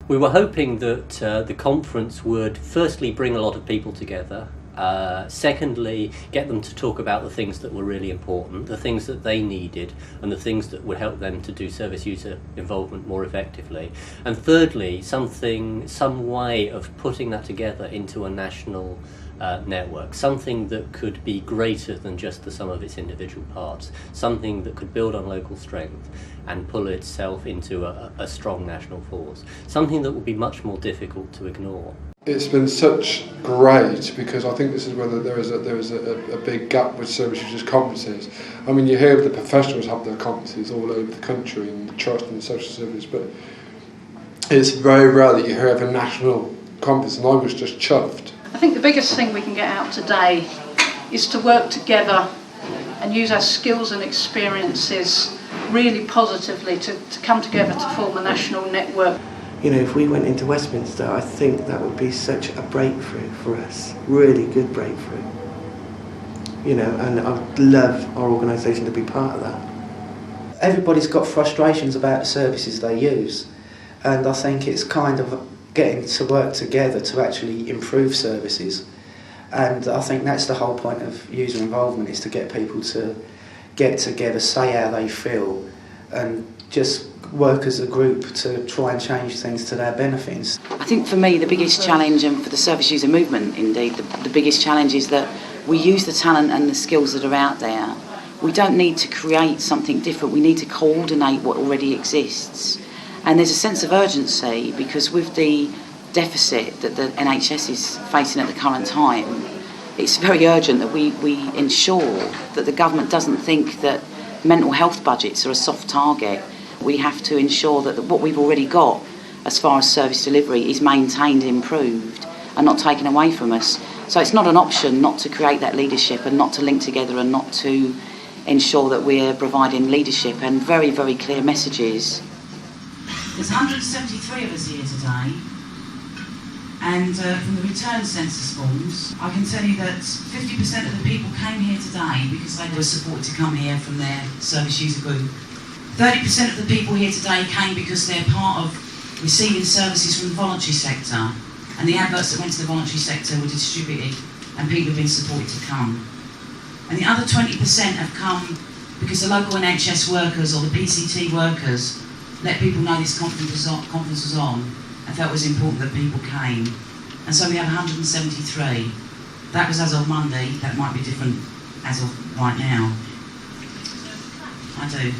We were hoping that the conference would firstly bring a lot of people together, secondly get them to talk about the things that were really important, the things that they needed and the things that would help them to do service user involvement more effectively, and thirdly some way of putting that together into a national network, something that could be greater than just the sum of its individual parts, something that could build on local strength and pull itself into a strong national force, something that would be much more difficult to ignore. It's been such great, because I think this is where there is a big gap with service users conferences. I mean, you hear of the professionals have their conferences all over the country in the trust and the social service, but it's very rare that you hear of a national conference, and I was just chuffed. I think the biggest thing we can get out today is to work together and use our skills and experiences really positively to come together to form a national network. You know, if we went into Westminster, I think that would be such a breakthrough for us, really good breakthrough. You know, and I'd love our organisation to be part of that. Everybody's got frustrations about the services they use, and I think it's kind of getting to work together to actually improve services. And I think that's the whole point of user involvement, is to get people to get together, say how they feel, and just work as a group to try and change things to their benefits. I think for me the biggest challenge, and for the service user movement indeed, the biggest challenge is that we use the talent and the skills that are out there. We don't need to create something different, we need to coordinate what already exists. And there's a sense of urgency, because with the deficit that the NHS is facing at the current time, it's very urgent that we ensure that the government doesn't think that mental health budgets are a soft target. We have to ensure that what we've already got as far as service delivery is maintained, improved and not taken away from us. So it's not an option not to create that leadership and not to link together and not to ensure that we're providing leadership and very, very clear messages. There's 173 of us here today, and from the return census forms, I can tell you that 50% of the people came here today because they were supported to come here from their service user group. 30% of the people here today came because they're part of receiving services from the voluntary sector, and the adverts that went to the voluntary sector were distributed and people have been supported to come. And the other 20% have come because the local NHS workers or the PCT workers let people know this conference was on and felt it was important that people came. And so we have 173. That was as of Monday, that might be different as of right now. I do.